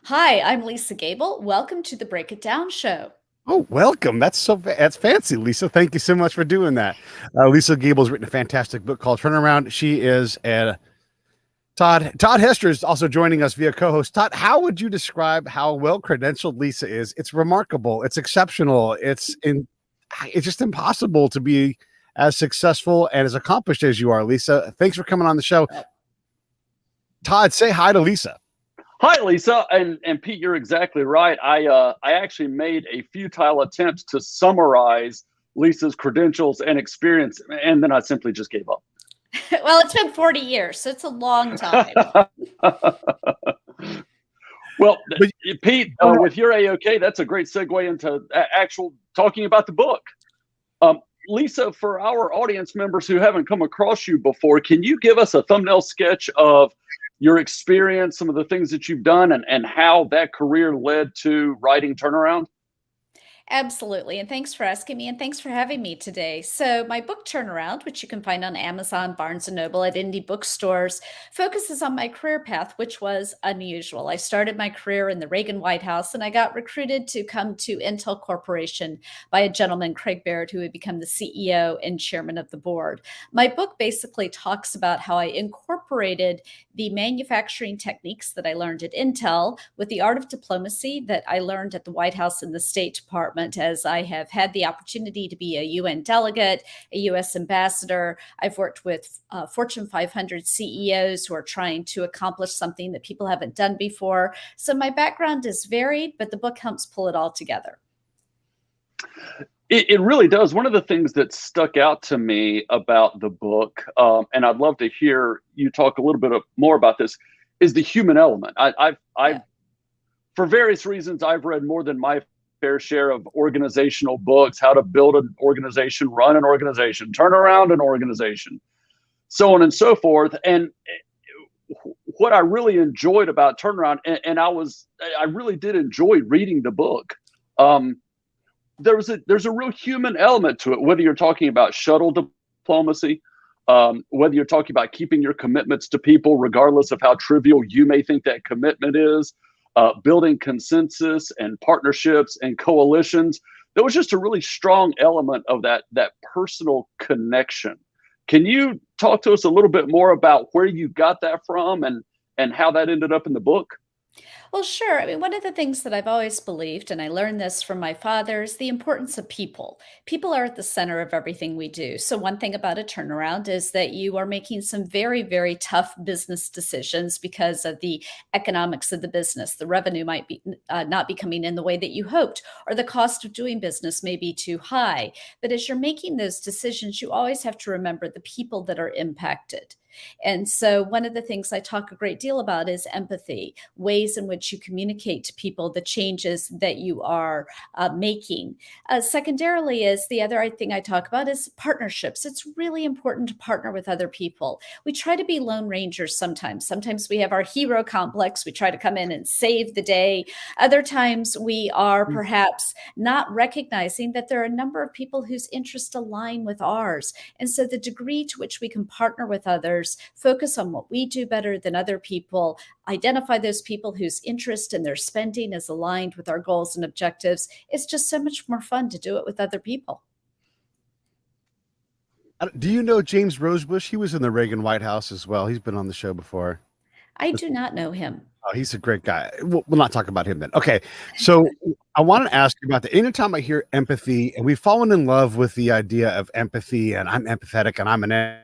Hi, I'm Lisa Gable. Welcome to the Break It Down show. Oh, welcome. That's fancy, Lisa. Thank you so much for doing that. Lisa Gable's written a fantastic book called Turnaround. She is a Todd Hester is also joining us via co-host. Todd, how would you describe how well credentialed Lisa is? It's remarkable. It's exceptional. It's just impossible to be as successful and as accomplished as you are, Lisa. Thanks for coming on the show. Todd, say hi to Lisa. Hi, Lisa. And Pete, you're exactly right. I actually made a futile attempt to summarize Lisa's credentials and experience, and then I simply just gave up. Well, it's been 40 years, so it's a long time. Well, Pete, with your A-OK, that's a great segue into actual talking about the book. Lisa, for our audience members who haven't come across you before, can you give us a thumbnail sketch of your experience, some of the things that you've done, and how that career led to writing Turnaround? Absolutely. And thanks for asking me, and thanks for having me today. So my book Turnaround, which you can find on Amazon, Barnes & Noble, at indie bookstores, focuses on my career path, which was unusual. I started my career in the Reagan White House, and I got recruited to come to Intel Corporation by a gentleman, Craig Barrett, who had become the CEO and chairman of the board. My book basically talks about how I incorporated the manufacturing techniques that I learned at Intel with the art of diplomacy that I learned at the White House and the State Department, as I have had the opportunity to be a UN delegate, a US ambassador. I've worked with Fortune 500 CEOs who are trying to accomplish something that people haven't done before. So my background is varied, but the book helps pull it all together. It really does. One of the things that stuck out to me about the book, and I'd love to hear you talk a little bit more about this, is the human element. For various reasons, I've read more than my fair share of organizational books: how to build an organization, run an organization, turn around an organization, so on and so forth. And what I really enjoyed about Turnaround, and I really did enjoy reading the book. There's a real human element to it, whether you're talking about shuttle diplomacy, whether you're talking about keeping your commitments to people, regardless of how trivial you may think that commitment is, building consensus and partnerships and coalitions. There was just a really strong element of that personal connection. Can you talk to us a little bit more about where you got that from and how that ended up in the book? Well, sure. I mean, one of the things that I've always believed, and I learned this from my father, is the importance of people. People are at the center of everything we do. So one thing about a turnaround is that you are making some very, very tough business decisions because of the economics of the business. The revenue might be not be coming in the way that you hoped, or the cost of doing business may be too high. But as you're making those decisions, you always have to remember the people that are impacted. And so one of the things I talk a great deal about is empathy, ways in which you communicate to people the changes that you are making. Secondarily, is the other thing I talk about is partnerships. It's really important to partner with other people. We try to be lone rangers sometimes. Sometimes we have our hero complex. We try to come in and save the day. Other times we are perhaps not recognizing that there are a number of people whose interests align with ours. And so the degree to which we can partner with others, focus on what we do better than other people, identify those people whose interest in their spending is aligned with our goals and objectives. It's just so much more fun to do it with other people. Do you know James Rosebush? He was in the Reagan White House as well. He's been on the show before. I do not know him. Oh, he's a great guy. We'll not talk about him then. Okay. So I want to ask you about anytime I hear empathy, and we've fallen in love with the idea of empathy, and I'm empathetic and I'm an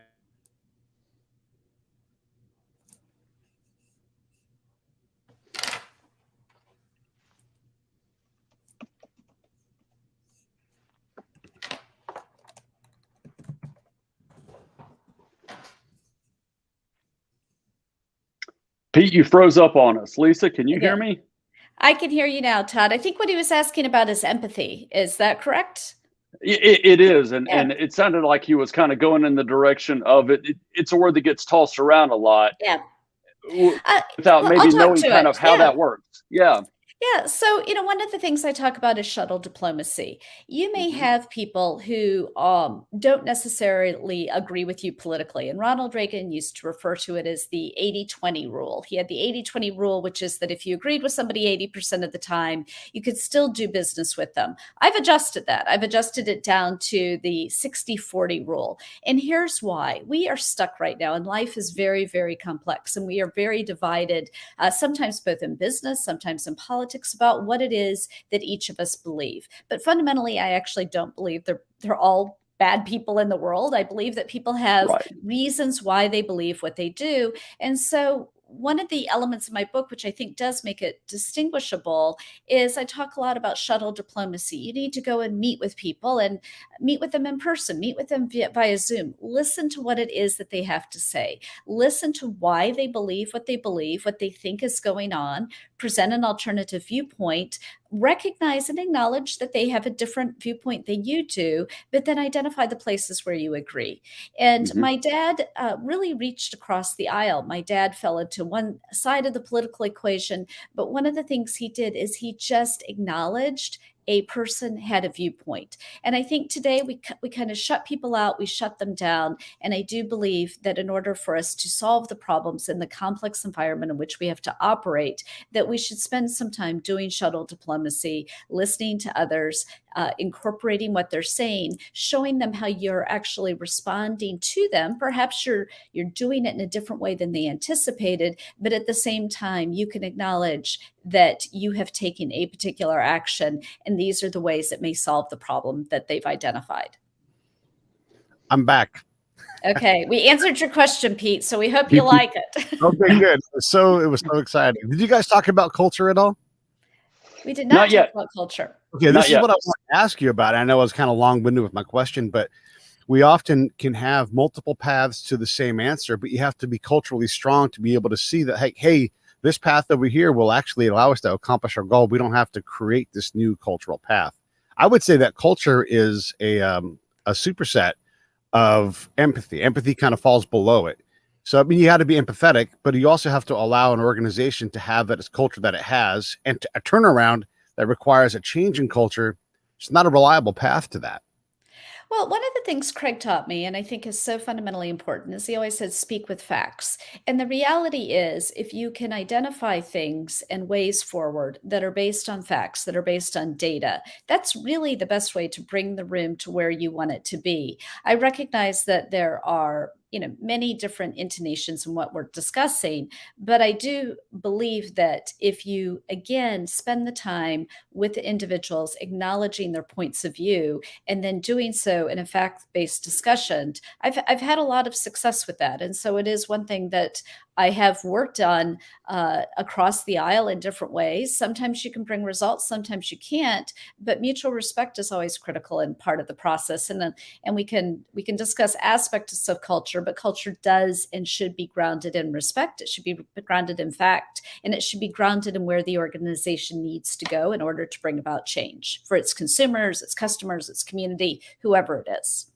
Pete, you froze up on us. Lisa, can you hear me? I can hear you now, Todd. I think what he was asking about is empathy. Is that correct? It is, and it sounded like he was kind of going in the direction of it. It's a word that gets tossed around a lot, Yeah. without maybe knowing kind of how that works. Yeah. Yeah. So, one of the things I talk about is shuttle diplomacy. You may Hmm. have people who don't necessarily agree with you politically. And Ronald Reagan used to refer to it as the 80-20 rule. He had the 80-20 rule, which is that if you agreed with somebody 80% of the time, you could still do business with them. I've adjusted that. I've adjusted it down to the 60-40 rule. And here's why. We are stuck right now, and life is very, very complex, and we are very divided, sometimes both in business, sometimes in politics, about what it is that each of us believe. But fundamentally, I actually don't believe they're all bad people in the world. I believe that people have Right. reasons why they believe what they do. And so one of the elements of my book, which I think does make it distinguishable, is I talk a lot about shuttle diplomacy. You need to go and meet with people and meet with them in person, meet with them via Zoom, listen to what it is that they have to say, listen to why they believe, what they think is going on, present an alternative viewpoint, recognize and acknowledge that they have a different viewpoint than you do, but then identify the places where you agree. And Hmm. my dad really reached across the aisle. My dad fell into one side of the political equation, but one of the things he did is he just acknowledged a person had a viewpoint. And I think today we kind of shut people out, we shut them down. And I do believe that in order for us to solve the problems in the complex environment in which we have to operate, that we should spend some time doing shuttle diplomacy, listening to others, incorporating what they're saying, showing them how you're actually responding to them. Perhaps you're doing it in a different way than they anticipated, but at the same time, you can acknowledge that you have taken a particular action, and these are the ways that may solve the problem that they've identified. I'm back. Okay, we answered your question, Pete, so we hope you Beep, beep. like it. Okay, good. It was so exciting. Did you guys talk about culture at all? We did not Not talk yet. about culture. Okay, Not this is yet. what I want to ask you about. I know I was kind of long-winded with my question, but we often can have multiple paths to the same answer, but you have to be culturally strong to be able to see that, hey, this path over here will actually allow us to accomplish our goal. We don't have to create this new cultural path. I would say that culture is a superset of empathy. Empathy kind of falls below it. So, I mean, you got to be empathetic, but you also have to allow an organization to have that its culture that it has, and a turnaround that requires a change in culture. It's not a reliable path to that. Well, one of the things Craig taught me, and I think is so fundamentally important, is he always said, speak with facts. And the reality is, if you can identify things and ways forward that are based on facts, that are based on data, that's really the best way to bring the room to where you want it to be. I recognize that there are many different intonations in what we're discussing, but I do believe that if you again spend the time with the individuals acknowledging their points of view and then doing so in a fact-based discussion, I've had a lot of success with that. And so it is one thing that I have worked on across the aisle in different ways. Sometimes you can bring results, sometimes you can't, but mutual respect is always critical and part of the process. And we can discuss aspects of culture, but culture does and should be grounded in respect. It should be grounded in fact, and it should be grounded in where the organization needs to go in order to bring about change for its consumers, its customers, its community, whoever it is.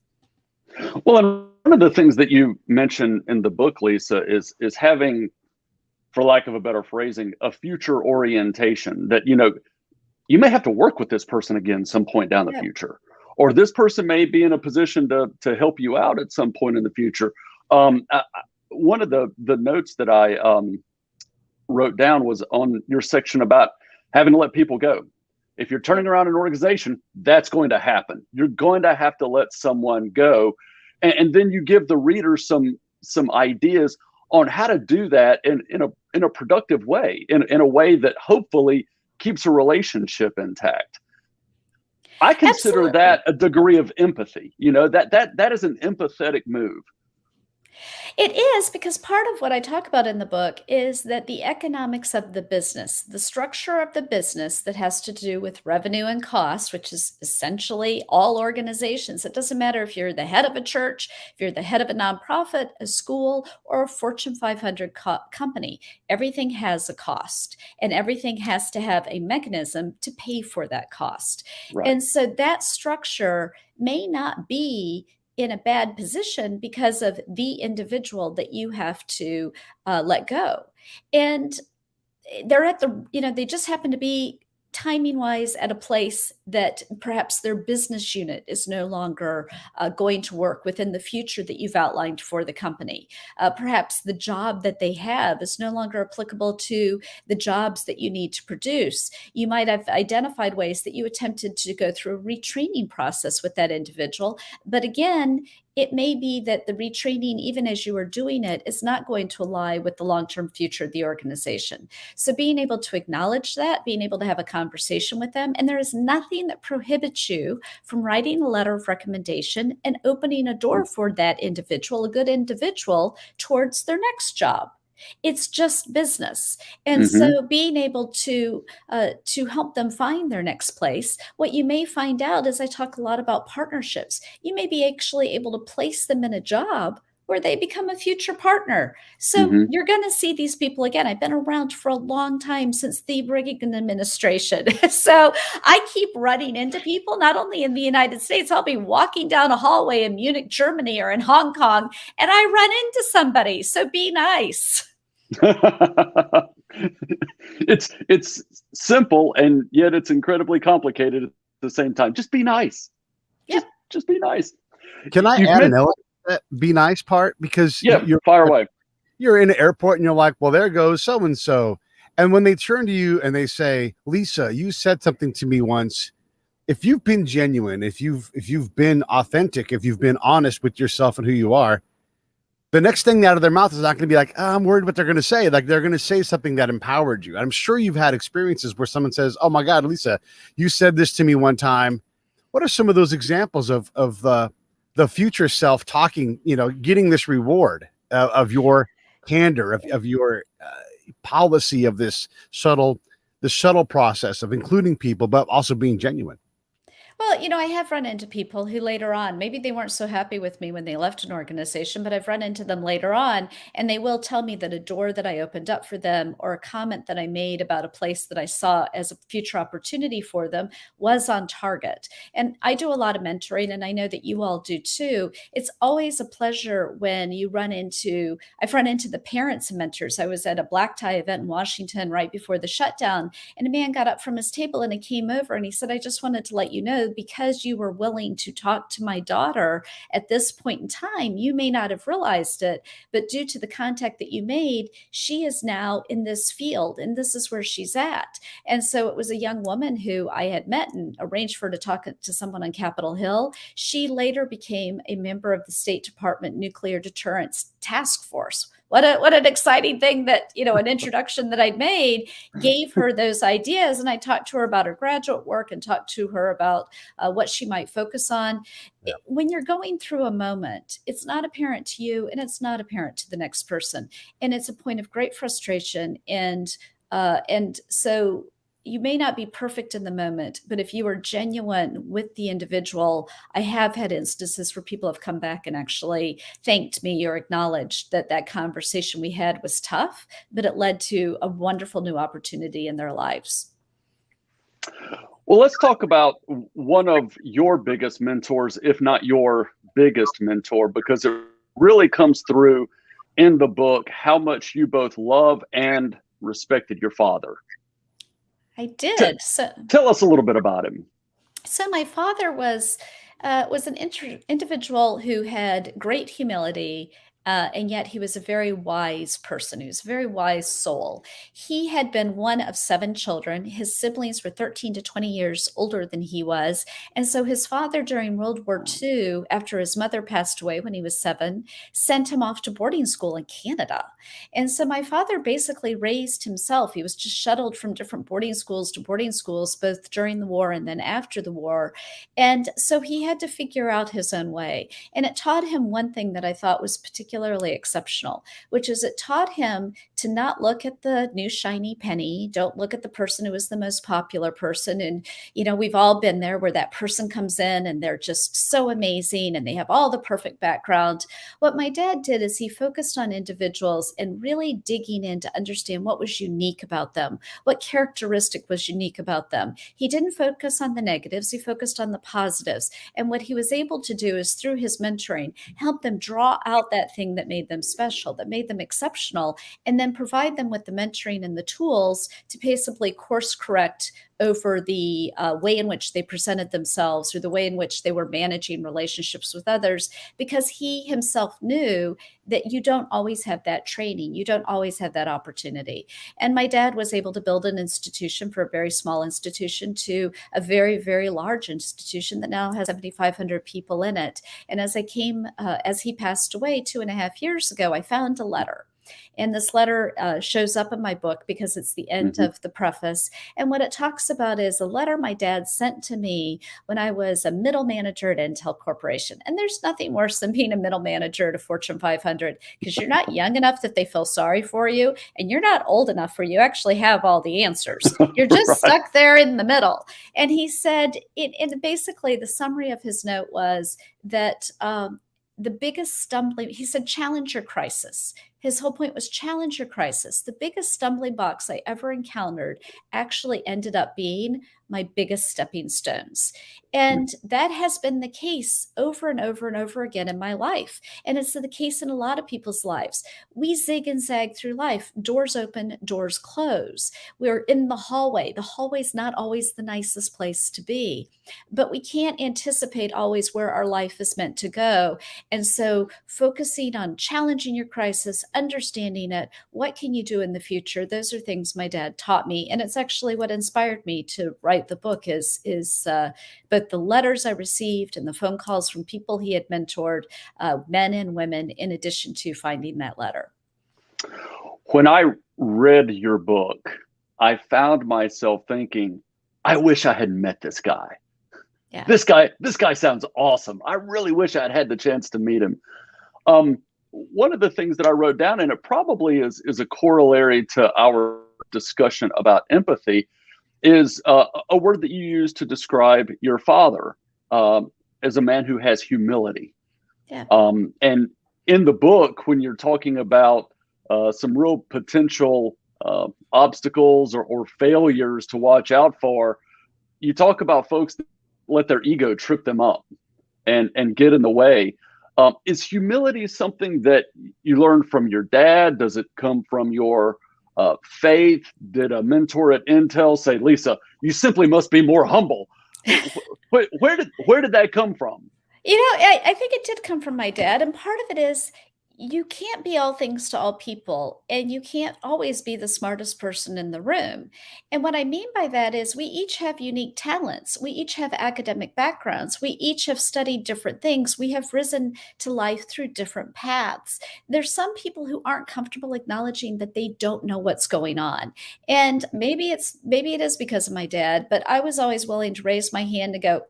Well, and one of the things that you mentioned in the book, Lisa, is having, for lack of a better phrasing, a future orientation that, you may have to work with this person again some point down the Yeah. future, or this person may be in a position to help you out at some point in the future. One of the notes that I wrote down was on your section about having to let people go. If you're turning around an organization, that's going to happen. You're going to have to let someone go, and then you give the reader some ideas on how to do that in a productive way, in a way that hopefully keeps a relationship intact. I consider Absolutely. that a degree of empathy. That is an empathetic move. It is, because part of what I talk about in the book is that the economics of the business, the structure of the business that has to do with revenue and cost, which is essentially all organizations. It doesn't matter if you're the head of a church, if you're the head of a nonprofit, a school, or a Fortune 500 company. Everything has a cost, and everything has to have a mechanism to pay for that cost. Right. And so that structure may not be in a bad position because of the individual that you have to let go. And they're at the, they just happen to be timing wise at a place that perhaps their business unit is no longer going to work within the future that you've outlined for the company. Perhaps the job that they have is no longer applicable to the jobs that you need to produce. You might have identified ways that you attempted to go through a retraining process with that individual. But again, it may be that the retraining, even as you are doing it, is not going to align with the long-term future of the organization. So being able to acknowledge that, being able to have a conversation with them, and there is nothing that prohibits you from writing a letter of recommendation and opening a door for that individual, a good individual, towards their next job. It's just business. And so being able to help them find their next place, what you may find out is I talk a lot about partnerships. You may be actually able to place them in a job where they become a future partner. So you're going to see these people again. I've been around for a long time, since the Reagan administration. So I keep running into people, not only in the United States. I'll be walking down a hallway in Munich, Germany, or in Hong Kong, and I run into somebody. So be nice. It's simple, and yet it's incredibly complicated at the same time. Just be nice. Just be nice. Can I add an element to that be nice part? Because you're far away. You're in an airport and you're like, well, there goes so and so. And when they turn to you and they say, Lisa, you said something to me once. If you've been genuine, if you've been authentic, if you've been honest with yourself and who you are, the next thing out of their mouth is not going to be like, oh, I'm worried what they're going to say. Like, they're going to say something that empowered you. I'm sure you've had experiences where someone says, oh my God, Lisa, you said this to me one time. What are some of those examples of the future self talking, getting this reward of your candor, of your policy of this shuttle process of including people, but also being genuine? Well, I have run into people who later on, maybe they weren't so happy with me when they left an organization, but I've run into them later on, and they will tell me that a door that I opened up for them, or a comment that I made about a place that I saw as a future opportunity for them, was on target. And I do a lot of mentoring, and I know that you all do too. It's always a pleasure when I've run into the parents and mentors. I was at a black tie event in Washington right before the shutdown, and a man got up from his table and he came over and he said, I just wanted to let you know, because you were willing to talk to my daughter at this point in time, you may not have realized it, but due to the contact that you made, she is now in this field and this is where she's at. And so it was a young woman who I had met and arranged for her to talk to someone on Capitol Hill. She later became a member of the State Department Nuclear Deterrence Task Force. What an exciting thing that, an introduction that I'd made gave her those ideas. And I talked to her about her graduate work and talked to her about what she might focus on. Yeah. When you're going through a moment, it's not apparent to you and it's not apparent to the next person. And it's a point of great frustration. And so you may not be perfect in the moment, but if you are genuine with the individual, I have had instances where people have come back and actually thanked me or acknowledged that that conversation we had was tough, but it led to a wonderful new opportunity in their lives. Well, let's talk about one of your biggest mentors, if not your biggest mentor, because it really comes through in the book how much you both love and respected your father. I did. So tell us a little bit about him. So my father was an individual who had great humility, and yet he was a very wise person. He was a very wise soul. He had been one of 7 children. His siblings were 13 to 20 years older than he was. And so his father, during World War II, after his mother passed away when he was 7, sent him off to boarding school in Canada. And so my father basically raised himself. He was just shuttled from different boarding schools to boarding schools, both during the war and then after the war. And so he had to figure out his own way. And it taught him one thing that I thought was particularly exceptional, which is it taught him to not look at the new shiny penny. Don't look at the person who is the most popular person. And, we've all been there where that person comes in and they're just so amazing and they have all the perfect background. What my dad did is he focused on individuals and really digging in to understand what was unique about them, what characteristic was unique about them. He didn't focus on the negatives, he focused on the positives. And what he was able to do is through his mentoring, help them draw out that thing that made them special, that made them exceptional, and then then provide them with the mentoring and the tools to basically course correct over the way in which they presented themselves or the way in which they were managing relationships with others, because he himself knew that you don't always have that training. You don't always have that opportunity. And my dad was able to build an institution, for a very small institution to a very, very large institution that now has 7,500 people in it. And as he passed away 2.5 years ago, I found a letter. And this letter shows up in my book because it's the end of the preface. And what it talks about is a letter my dad sent to me when I was a middle manager at Intel Corporation. And there's nothing worse than being a middle manager at a Fortune 500, because you're not young enough that they feel sorry for you, and you're not old enough where you actually have all the answers. You're just stuck there in the middle. And he said, and basically the summary of his note was that the biggest stumbling, he said, challenge your crisis. His whole point was challenge your crisis. The biggest stumbling blocks I ever encountered actually ended up being my biggest stepping stones. And that has been the case over and over and over again in my life. And it's the case in a lot of people's lives. We zig and zag through life. Doors open, doors close. We're in the hallway. The hallway's not always the nicest place to be, but we can't anticipate always where our life is meant to go. And so focusing on challenging your crisis, understanding it, what can you do in the future? Those are things my dad taught me. And it's actually what inspired me to write the book is both the letters I received and the phone calls from people he had mentored, men and women, in addition to finding that letter. When I read your book, I found myself thinking, I wish I had met this guy. Yeah. This guy sounds awesome. I really wish I'd had the chance to meet him. One of the things that I wrote down, and it probably is a corollary to our discussion about empathy, is a word that you use to describe your father as a man who has humility. Yeah. And in the book, when you're talking about some real potential obstacles or failures to watch out for, you talk about folks that let their ego trip them up and get in the way. Is humility something that you learned from your dad? Does it come from your faith? Did a mentor at Intel say, Lisa, you simply must be more humble? Where did that come from? I think it did come from my dad. And part of it is you can't be all things to all people, and you can't always be the smartest person in the room. And what I mean by that is we each have unique talents. We each have academic backgrounds. We each have studied different things. We have risen to life through different paths. There's some people who aren't comfortable acknowledging that they don't know what's going on. And maybe it is because of my dad, but I was always willing to raise my hand and go,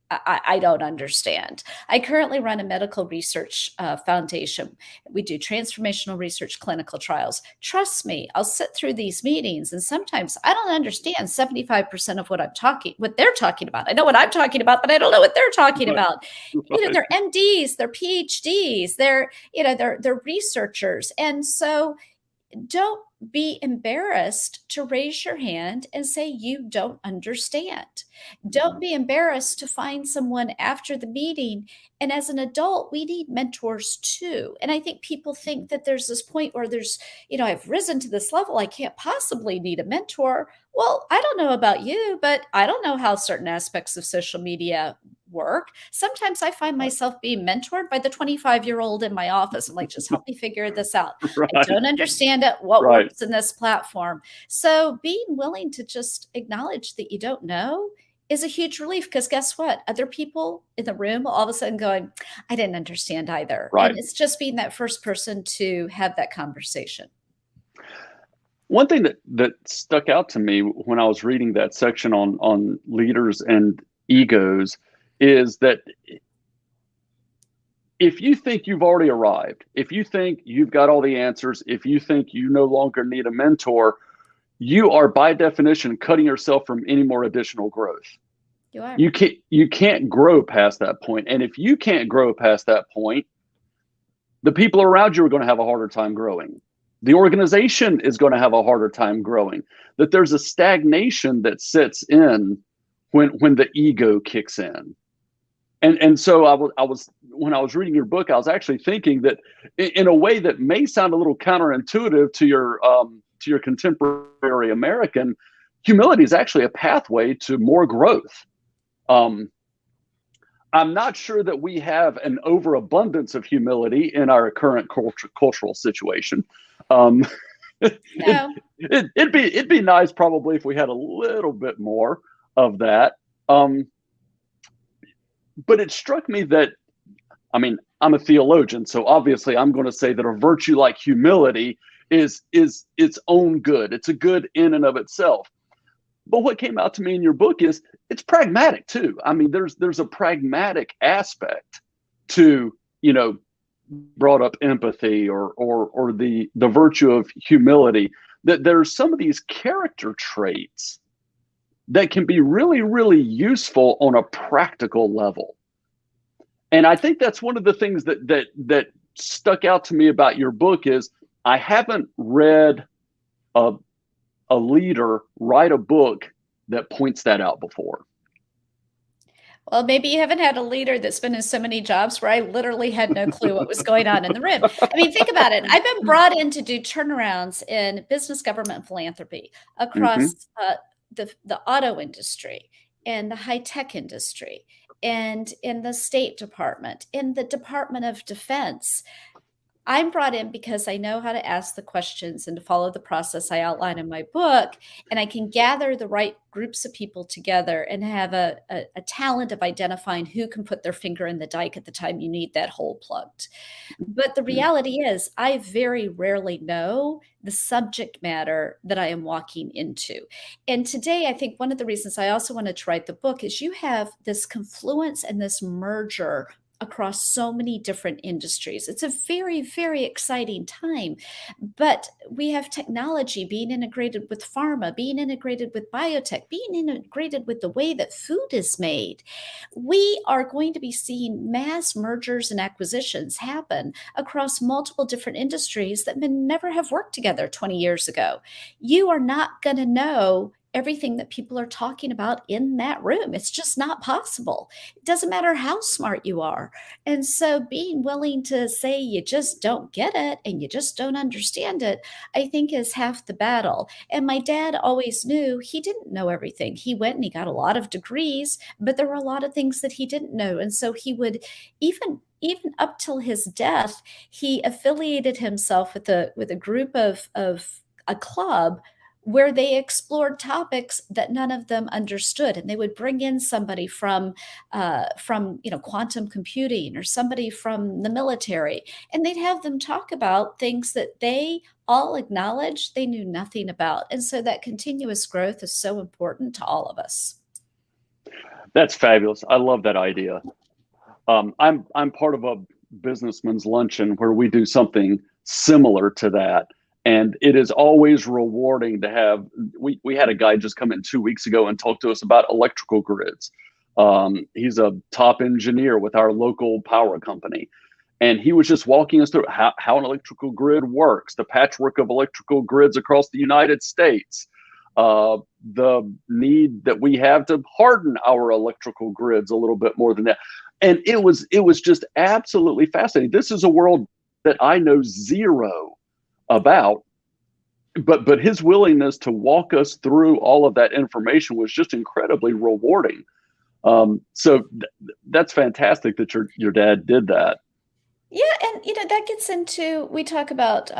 I don't understand. I currently run a medical research foundation. We do transformational research, clinical trials. Trust me, I'll sit through these meetings, and sometimes I don't understand 75% of what they're talking about. I know what I'm talking about, but I don't know what they're talking about. They're MDs, they're PhDs, they're researchers, and so don't be embarrassed to raise your hand and say you don't understand. Don't be embarrassed to find someone after the meeting. And as an adult, we need mentors too. And I think people think that there's this point where I've risen to this level, I can't possibly need a mentor. Well, I don't know about you, but I don't know how certain aspects of social media work. Sometimes I find myself being mentored by the 25-year-old in my office. I'm like, just help me figure this out. Right. I don't understand it. What Right. works in this platform? So being willing to just acknowledge that you don't know is a huge relief, because guess what? Other people in the room all of a sudden going, I didn't understand either. Right. And it's just being that first person to have that conversation. One thing that stuck out to me when I was reading that section on leaders and egos is that if you think you've already arrived, if you think you've got all the answers, if you think you no longer need a mentor, you are by definition cutting yourself from any more additional growth. You are. You can't grow past that point. And if you can't grow past that point, the people around you are going to have a harder time growing. The organization is going to have a harder time growing. That there's a stagnation that sets in when the ego kicks in. And so I was when I was reading your book, I was actually thinking that in a way that may sound a little counterintuitive to your contemporary American, humility is actually a pathway to more growth. Um, I'm not sure that we have an overabundance of humility in our current cultural situation. Um, it, No. it'd be nice probably if we had a little bit more of that. Um, but it struck me that, I mean, I'm a theologian, so obviously I'm going to say that a virtue like humility is its own good. It's a good in and of itself. But what came out to me in your book is it's pragmatic too. I mean, there's a pragmatic aspect to, you know, brought up empathy or the virtue of humility, that there's some of these character traits that can be really, really useful on a practical level. And I think that's one of the things that stuck out to me about your book is I haven't read a leader write a book that points that out before. Well, maybe you haven't had a leader that's been in so many jobs where I literally had no clue what was going on in the room. I mean, think about it. I've been brought in to do turnarounds in business, government, and philanthropy Mm-hmm. across the auto industry and the high tech industry and in the State Department, in the Department of Defense. I'm brought in because I know how to ask the questions and to follow the process I outline in my book, and I can gather the right groups of people together and have a talent of identifying who can put their finger in the dike at the time you need that hole plugged. But the reality is, I very rarely know the subject matter that I am walking into. And today, I think one of the reasons I also wanted to write the book is you have this confluence and this merger across so many different industries. It's a very, very exciting time. But we have technology being integrated with pharma, being integrated with biotech, being integrated with the way that food is made. We are going to be seeing mass mergers and acquisitions happen across multiple different industries that may never have worked together 20 years ago. You are not going to know everything that people are talking about in that room. It's just not possible. It doesn't matter how smart you are. And so being willing to say you just don't get it and you just don't understand it, I think is half the battle. And my dad always knew he didn't know everything. He went and he got a lot of degrees, but there were a lot of things that he didn't know. And so he would even up till his death, he affiliated himself with a group of a club where they explored topics that none of them understood, and they would bring in somebody from quantum computing or somebody from the military, and they'd have them talk about things that they all acknowledged they knew nothing about. And so that continuous growth is so important to all of us. That's fabulous. I love that idea. I'm part of a businessman's luncheon where we do something similar to that. And it is always rewarding to have, we had a guy just come in 2 weeks ago and talk to us about electrical grids. He's a top engineer with our local power company. And he was just walking us through how an electrical grid works, the patchwork of electrical grids across the United States, the need that we have to harden our electrical grids a little bit more than that. And it was just absolutely fascinating. This is a world that I know zero about, but his willingness to walk us through all of that information was just incredibly rewarding. So that's fantastic that your dad did that. Yeah, and that gets into, we talk about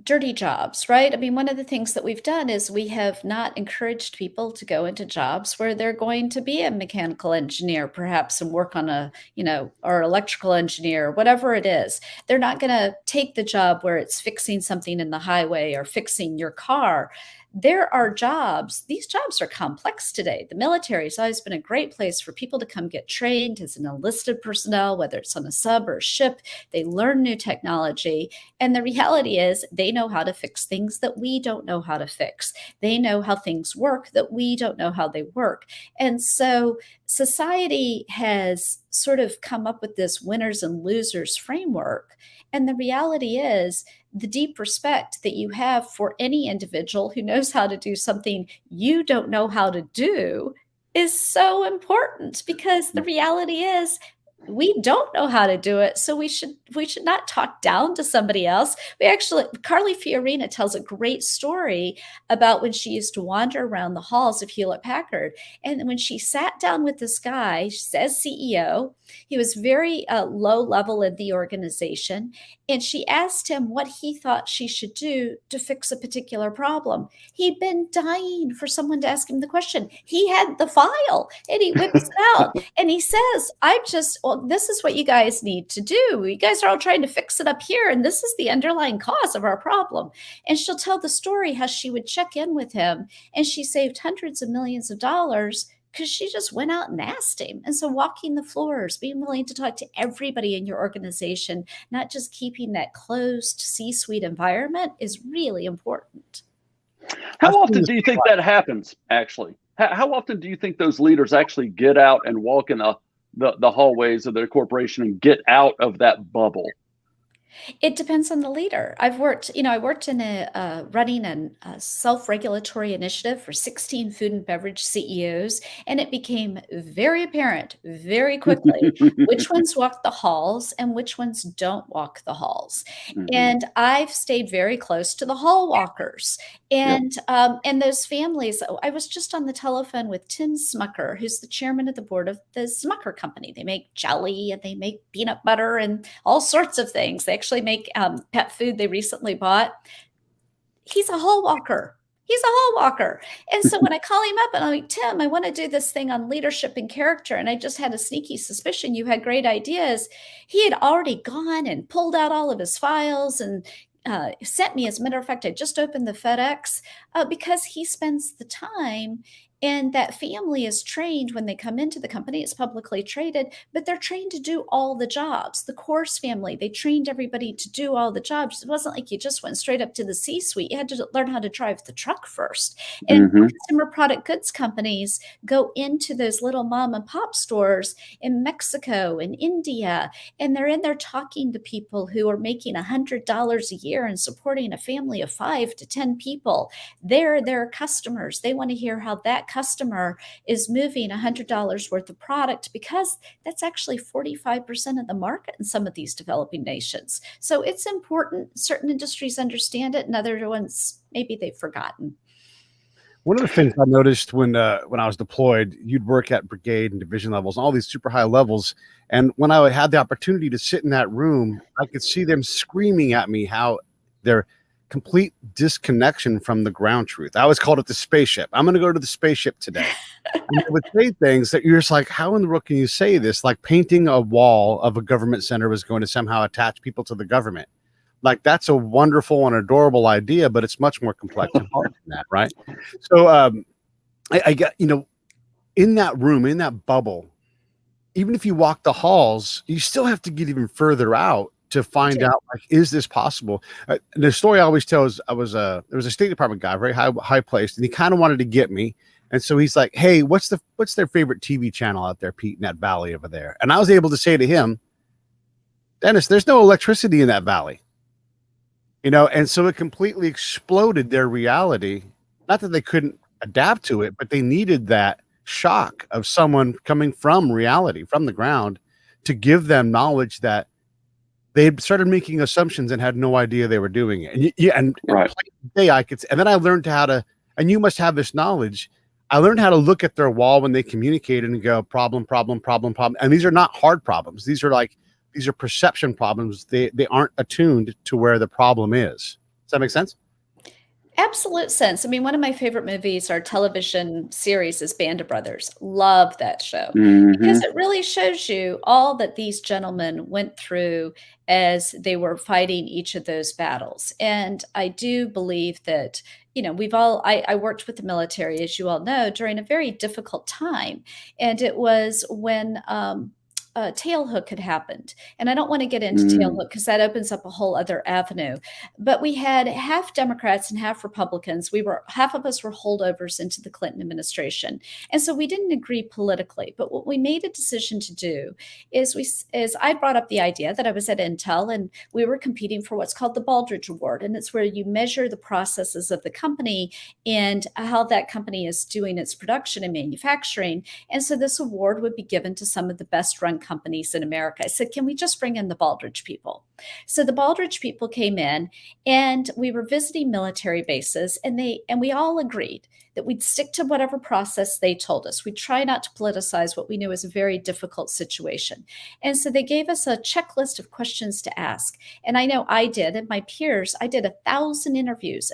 dirty jobs, right? I mean, one of the things that we've done is we have not encouraged people to go into jobs where they're going to be a mechanical engineer, perhaps, and work on or electrical engineer, whatever it is. They're not going to take the job where it's fixing something in the highway or fixing your car. There are jobs, these jobs are complex today. The military has always been a great place for people to come get trained as an enlisted personnel, whether it's on a sub or a ship. They learn new technology. And the reality is they know how to fix things that we don't know how to fix. They know how things work that we don't know how they work. And so society has sort of come up with this winners and losers framework. And the reality is the deep respect that you have for any individual who knows how to do something you don't know how to do is so important, because the reality is we don't know how to do it, so we should not talk down to somebody else. We actually Carly Fiorina tells a great story about when she used to wander around the halls of Hewlett Packard, and when she sat down with this guy, she says CEO, he was very low level in the organization, and she asked him what he thought she should do to fix a particular problem. He'd been dying for someone to ask him the question. He had the file, and he whips it out. And he says, well, this is what you guys need to do. You guys are all trying to fix it up here. And this is the underlying cause of our problem. And she'll tell the story how she would check in with him and she saved hundreds of millions of dollars because she just went out and asked him. And so walking the floors, being willing to talk to everybody in your organization, not just keeping that closed C-suite environment is really important. How often do you think that happens, actually? How often do you think those leaders actually get out and walk in the hallways of their corporation and get out of that bubble? It depends on the leader. I worked in running a self-regulatory initiative for 16 food and beverage CEOs, and it became very apparent very quickly which ones walk the halls and which ones don't walk the halls. And I've stayed very close to the Hallwalkers Yep. and those families. I was just on the telephone with Tim Smucker, who's the chairman of the board of the Smucker Company. They make jelly and they make peanut butter and all sorts of things. They actually make pet food they recently bought. He's a Hallwalker. He's a Hallwalker. And so when I call him up and I'm like, Tim, I want to do this thing on leadership and character, and I just had a sneaky suspicion you had great ideas, he had already gone and pulled out all of his files and sent me. As a matter of fact, I just opened the FedEx because he spends the time, and that family is trained when they come into the company. It's publicly traded, but they're trained to do all the jobs. The Course family, they trained everybody to do all the jobs. It wasn't like you just went straight up to the C-suite. You had to learn how to drive the truck first. And consumer product goods companies go into those little mom and pop stores in Mexico and India, and they're in there talking to people who are making $100 a year and supporting a family of 5 to 10 people. They're their customers. They want to hear how that customer is moving $100 worth of product, because that's actually 45% of the market in some of these developing nations. So it's important. Certain industries understand it, and other ones, maybe they've forgotten. One of the things I noticed when I was deployed, you'd work at brigade and division levels, all these super high levels. And when I had the opportunity to sit in that room, I could see them screaming at me how their complete disconnection from the ground truth. I always called it the spaceship. I'm going to go to the spaceship today. And they would say things that you're just like, how in the world can you say this? Like painting a wall of a government center was going to somehow attach people to the government. Like, that's a wonderful and adorable idea, but it's much more complex and hard than that, right? So I get, in that room, in that bubble, even if you walk the halls, you still have to get even further out to find out, like, is this possible? The story I always tell is there was a State Department guy, very high placed, and he kind of wanted to get me. And so he's like, hey, what's their favorite TV channel out there, Pete, in that valley over there? And I was able to say to him, Dennis, there's no electricity in that valley. And so it completely exploded their reality. Not that they couldn't adapt to it, but they needed that shock of someone coming from reality, from the ground, to give them knowledge that they had started making assumptions and had no idea they were doing it. And Right. I could, and then I learned how to, and you must have this knowledge. I learned how to look at their wall when they communicated and go problem, problem, problem, problem. And these are not hard problems. These are perception problems. They aren't attuned to where the problem is. Does that make sense? Absolute sense. I mean, one of my favorite movies or television series is Band of Brothers. Love that show because it really shows you all that these gentlemen went through as they were fighting each of those battles. And I do believe that, I worked with the military, as you all know, during a very difficult time. And it was when, Tailhook had happened. And I don't want to get into Tailhook because that opens up a whole other avenue. But we had half Democrats and half Republicans. Half of us were holdovers into the Clinton administration. And so we didn't agree politically. But what we made a decision to do is I brought up the idea that I was at Intel and we were competing for what's called the Baldrige Award. And it's where you measure the processes of the company and how that company is doing its production and manufacturing. And so this award would be given to some of the best run run companies in America. I said, can we just bring in the Baldrige people? So the Baldrige people came in, and we were visiting military bases, and we all agreed that we'd stick to whatever process they told us. We'd try not to politicize what we knew was a very difficult situation. And so they gave us a checklist of questions to ask. And I know I did, and my peers, I did 1,000 interviews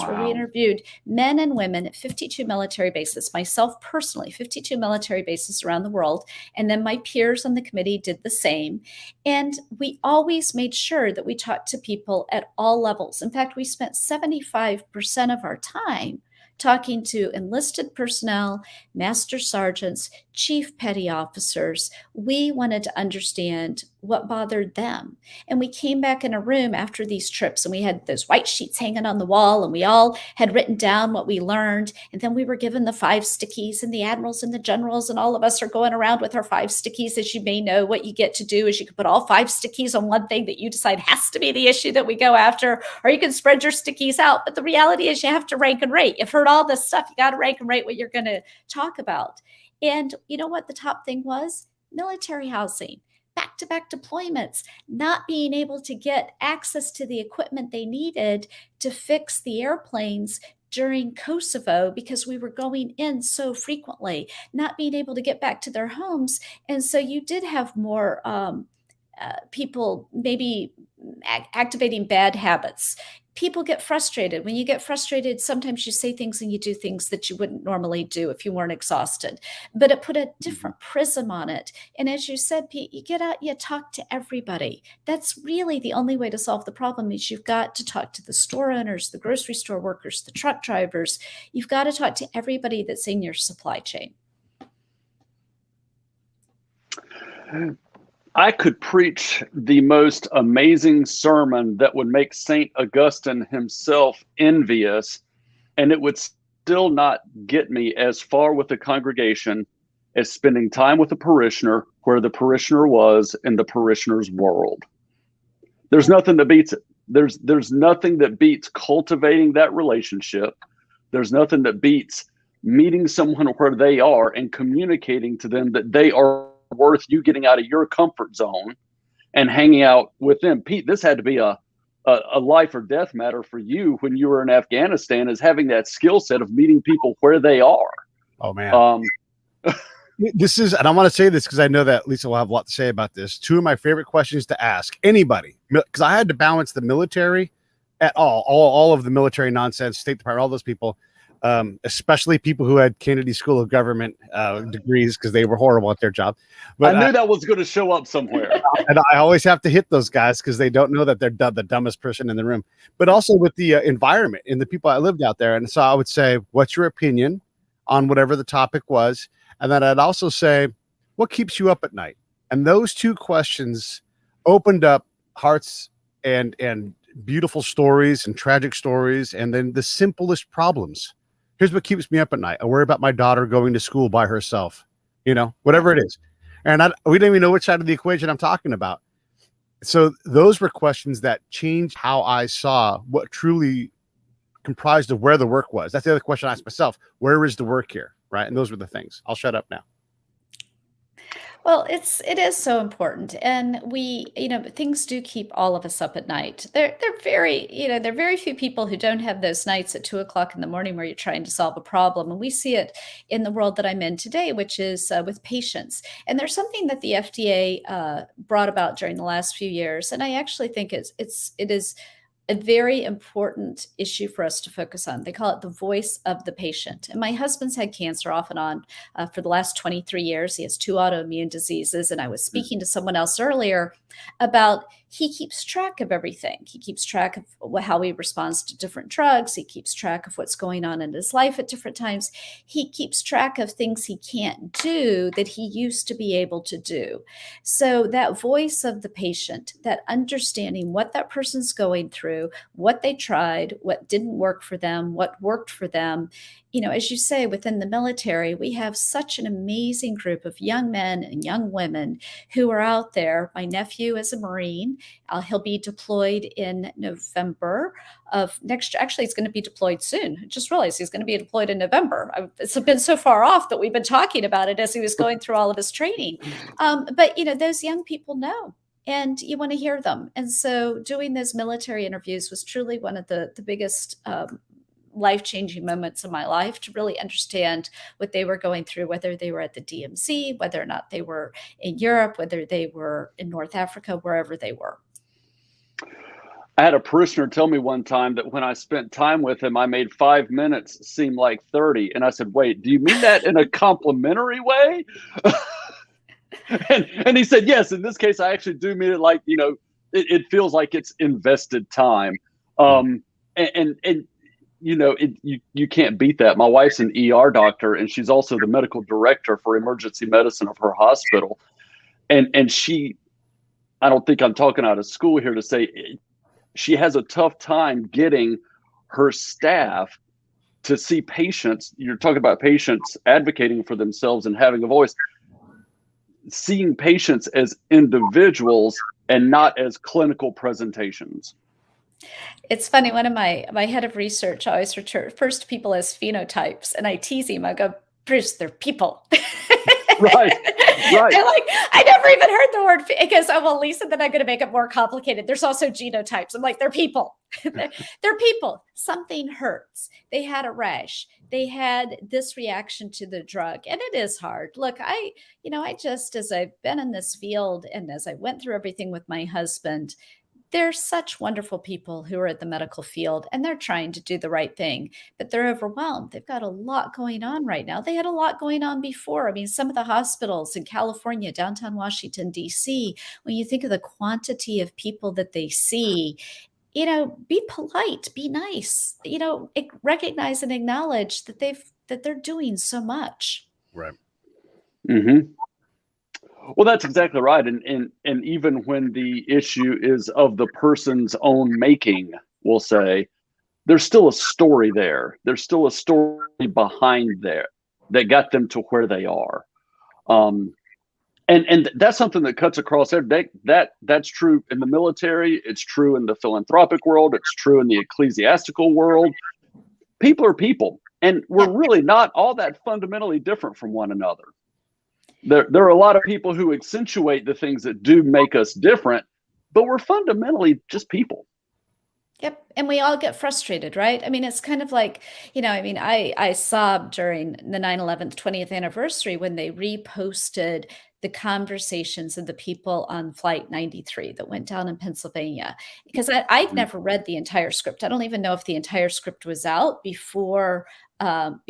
where we Wow. interviewed men and women at 52 military bases, myself personally, 52 military bases around the world. And then my peers on the committee did the same. And we always made sure that we talked to people at all levels. In fact, we spent 75% of our time talking to enlisted personnel, master sergeants, chief petty officers. We wanted to understand what bothered them. And we came back in a room after these trips, and we had those white sheets hanging on the wall, and we all had written down what we learned. And then we were given the 5 stickies, and the admirals and the generals, and all of us are going around with our 5 stickies. As you may know, what you get to do is you can put all 5 stickies on one thing that you decide has to be the issue that we go after, or you can spread your stickies out. But the reality is you have to rank and rate. You've heard all this stuff. You got to rank and rate what you're going to talk about. And you know what the top thing was? Military housing, back-to-back deployments, not being able to get access to the equipment they needed to fix the airplanes during Kosovo because we were going in so frequently, not being able to get back to their homes. And so you did have more people maybe activating bad habits. People get frustrated. When you get frustrated, sometimes you say things and you do things that you wouldn't normally do if you weren't exhausted. But it put a different prism on it. And as you said, Pete, you get out, you talk to everybody. That's really the only way to solve the problem. Is you've got to talk to the store owners, the grocery store workers, the truck drivers. You've got to talk to everybody that's in your supply chain. I could preach the most amazing sermon that would make St. Augustine himself envious, and it would still not get me as far with the congregation as spending time with a parishioner where the parishioner was in the parishioner's world. There's nothing that beats it. There's nothing that beats cultivating that relationship. There's nothing that beats meeting someone where they are and communicating to them that they are worth you getting out of your comfort zone and hanging out with them. Pete, this had to be a life or death matter for you when you were in Afghanistan, is having that skill set of meeting people where they are. Oh man. This is, and I want to say this because I know that Lisa will have a lot to say about this. 2 of my favorite questions to ask anybody, because I had to balance the military at all of the military nonsense, State Department, all those people, especially people who had Kennedy School of Government degrees, because they were horrible at their job. But I knew that was going to show up somewhere. And I always have to hit those guys because they don't know that they're the dumbest person in the room. But also with the environment and the people I lived out there. And so I would say, what's your opinion on whatever the topic was? And then I'd also say, what keeps you up at night? And those 2 questions opened up hearts and beautiful stories and tragic stories, and then the simplest problems. Here's what keeps me up at night. I worry about my daughter going to school by herself, whatever it is. And we don't even know which side of the equation I'm talking about. So those were questions that changed how I saw what truly comprised of where the work was. That's the other question I asked myself. Where is the work here? Right. And those were the things. I'll shut up now. Well, it is so important, and things do keep all of us up at night. They're very, there are very few people who don't have those nights at 2 o'clock in the morning where you're trying to solve a problem, and we see it in the world that I'm in today, which is with patients. And there's something that the FDA brought about during the last few years, and I actually think it is a very important issue for us to focus on. They call it the voice of the patient. And my husband's had cancer off and on for the last 23 years. He has 2 autoimmune diseases. And I was speaking to someone else earlier about he keeps track of everything. He keeps track of how he responds to different drugs. He keeps track of what's going on in his life at different times. He keeps track of things he can't do that he used to be able to do. So that voice of the patient, that understanding what that person's going through, what they tried, what didn't work for them, what worked for them. As you say, within the military, we have such an amazing group of young men and young women who are out there. My nephew is a Marine, He'll be deployed in November of next year. Actually, he's going to be deployed soon. I just realized he's going to be deployed in November. It's been so far off that we've been talking about it as he was going through all of his training. But those young people know, and you want to hear them. And so doing those military interviews was truly one of the biggest life-changing moments of my life, to really understand what they were going through, whether they were at the DMZ, whether or not they were in Europe, whether they were in North Africa, wherever they were. I had a parishioner tell me one time that when I spent time with him, I made 5 minutes seem like 30. And I said, wait, do you mean that in a complimentary way? and he said, yes, in this case, I actually do mean it like, it feels like it's invested time. You can't beat that. My wife's an ER doctor, and she's also the medical director for emergency medicine of her hospital. And she, I don't think I'm talking out of school here to say, she has a tough time getting her staff to see patients. You're talking about patients advocating for themselves and having a voice, seeing patients as individuals and not as clinical presentations. It's funny. One of my head of research always refers to people as phenotypes, and I tease him. I go, Bruce, they're people. Right. I never even heard the word, because, Lisa, then I'm going to make it more complicated. There's also genotypes. I'm like, they're people. They're people. Something hurts. They had a rash. They had this reaction to the drug. And it is hard. Look, I just, as I've been in this field and as I went through everything with my husband, there's such wonderful people who are at the medical field, and they're trying to do the right thing, but they're overwhelmed. They've got a lot going on right now. They had a lot going on before. I mean, some of the hospitals in California, downtown Washington, D.C., when you think of the quantity of people that they see, be polite, be nice, recognize and acknowledge that they're doing so much. Right. Mm-hmm. Well, that's exactly right. And even when the issue is of the person's own making, we'll say, there's still a story there. There's still a story behind there that got them to where they are. And that's something that cuts across that's true in the military. It's true in the philanthropic world. It's true in the ecclesiastical world. People are people, and we're really not all that fundamentally different from one another. There are a lot of people who accentuate the things that do make us different, but we're fundamentally just people. Yep. And we all get frustrated, right? I mean, it's kind of like, I sobbed during the 9/11 20th anniversary when they reposted the conversations of the people on Flight 93 that went down in Pennsylvania, because I'd never read the entire script. I don't even know if the entire script was out before the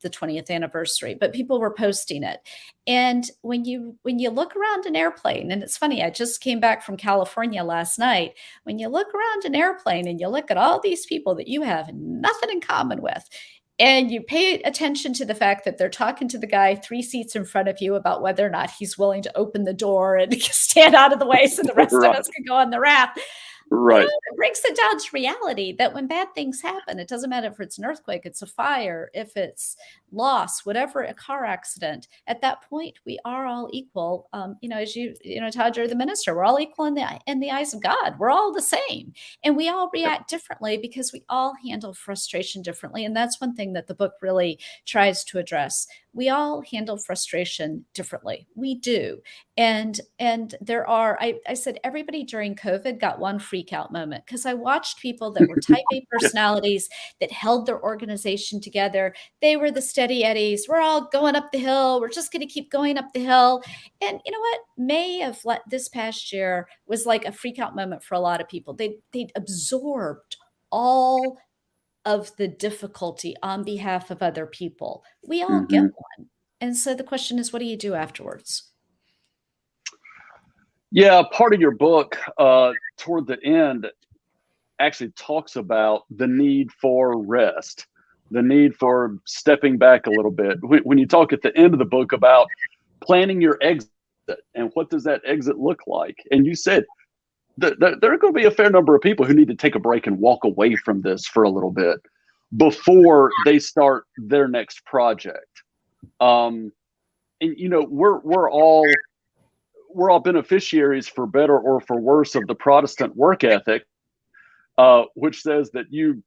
20th anniversary, but people were posting it. And when you look around an airplane, and it's funny, I just came back from California last night. When you look around an airplane and you look at all these people that you have nothing in common with, and you pay attention to the fact that they're talking to the guy 3 seats in front of you about whether or not he's willing to open the door and stand out of the way so the rest of us can go on the raft. Right. It brings it down to reality that when bad things happen, it doesn't matter if it's an earthquake, it's a fire, if it's loss, whatever, a car accident. At that point, we are all equal. As Todd, you're the minister. We're all equal in the eyes of God. We're all the same, and we all react differently because we all handle frustration differently. And that's one thing that the book really tries to address. We all handle frustration differently. We do. And there are, I said, everybody during COVID got one freak out moment, because I watched people that were type A personalities that held their organization together. They were the steady eddies. We're all going up the hill. We're just going to keep going up the hill. And you know what? May of this past year was like a freak out moment for a lot of people. They'd absorbed all of the difficulty on behalf of other people. We all get one. And so the question is, what do you do afterwards? Yeah, part of your book toward the end actually talks about the need for rest, the need for stepping back a little bit. When you talk at the end of the book about planning your exit and what does that exit look like, and you said there are going to be a fair number of people who need to take a break and walk away from this for a little bit before they start their next project. And we're all we're all beneficiaries, for better or for worse, of the Protestant work ethic, which says that you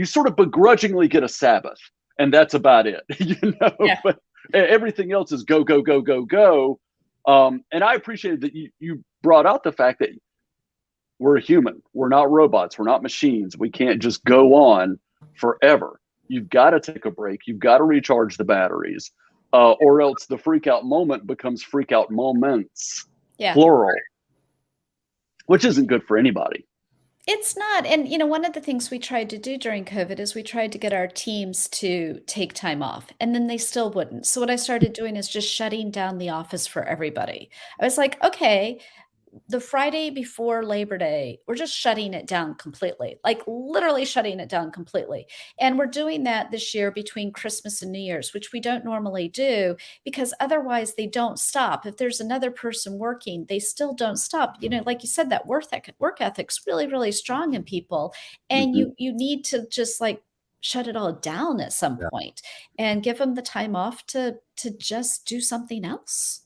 sort of begrudgingly get a Sabbath, and that's about it. Yeah. But everything else is go, go, go, go, go. And I appreciated that you brought out the fact that we're human. We're not robots. We're not machines. We can't just go on forever. You've got to take a break. You've got to recharge the batteries, or else the freak out moment becomes freak out moments, Yeah. plural, which isn't good for anybody. It's not. And, one of the things we tried to do during COVID is we tried to get our teams to take time off, and then they still wouldn't. So what I started doing is just shutting down the office for everybody. I was like, okay, the Friday before Labor Day, we're just shutting it down completely, like literally shutting it down completely. And we're doing that this year between Christmas and New Year's, which we don't normally do because otherwise they don't stop. If there's another person working, they still don't stop. Like you said, that work ethic's really, really strong in people. And Mhm. you need to just like shut it all down at some Yeah. point and give them the time off to just do something else.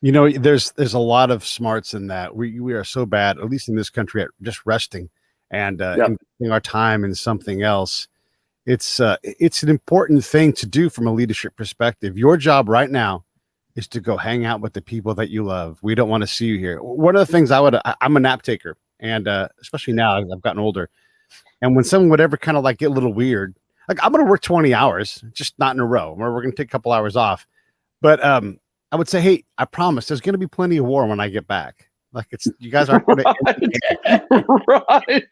There's a lot of smarts in that. We are so bad, at least in this country, at just resting and Yeah. investing our time in something else. It's an important thing to do from a leadership perspective. Your job right now is to go hang out with the people that you love. We don't want to see you here. One of the things I'm a nap taker, and especially now as I've gotten older. And when someone would ever kind of like get a little weird, like I'm going to work 20 hours, just not in a row, or we're going to take a couple hours off. But I would say, hey, I promise there's going to be plenty of war when I get back. Like you guys aren't going to right.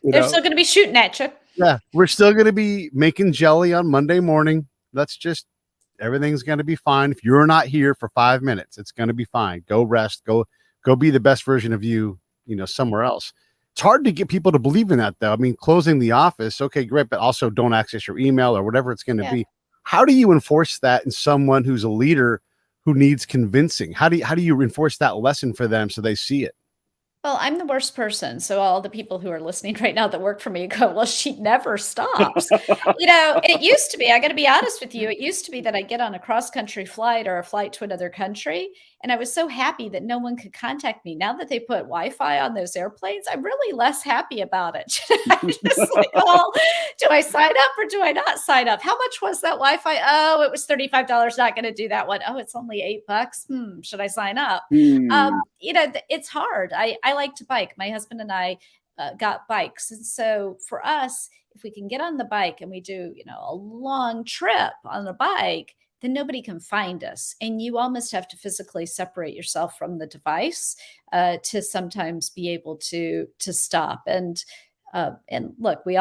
They're still going to be shooting at you. Yeah, we're still going to be making jelly on Monday morning. Everything's going to be fine. If you're not here for 5 minutes, it's going to be fine. Go rest. Go be the best version of you, somewhere else. It's hard to get people to believe in that, though. I mean, closing the office, okay, great, but also don't access your email or whatever it's going to be. How do you enforce that in someone who's a leader who needs convincing? How do you enforce that lesson for them so they see it? Well, I'm the worst person. So all the people who are listening right now that work for me go, well, she never stops. It used to be, I got to be honest with you. It used to be that I get on a cross country flight or a flight to another country. And I was so happy that no one could contact me. Now that they put Wi-Fi on those airplanes, I'm really less happy about it. I'm just like, oh, do I sign up or do I not sign up? How much was that Wi-Fi? Oh, it was $35. Not going to do that one. Oh, it's only $8. Should I sign up? It's hard. I like to bike. My husband and I got bikes. And so for us, if we can get on the bike and we do, a long trip on a bike, then nobody can find us. And you almost have to physically separate yourself from the device to sometimes be able to stop. And look, we're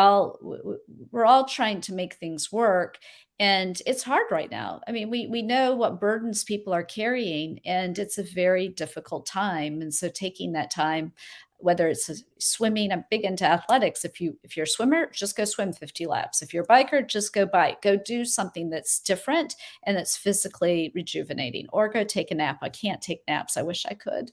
all trying to make things work. And it's hard right now. I mean, we know what burdens people are carrying, and it's a very difficult time. And so taking that time, whether it's swimming, I'm big into athletics. If you're a swimmer, just go swim 50 laps. If you're a biker, just go bike. Go do something that's different and that's physically rejuvenating, or go take a nap. I can't take naps. I wish I could.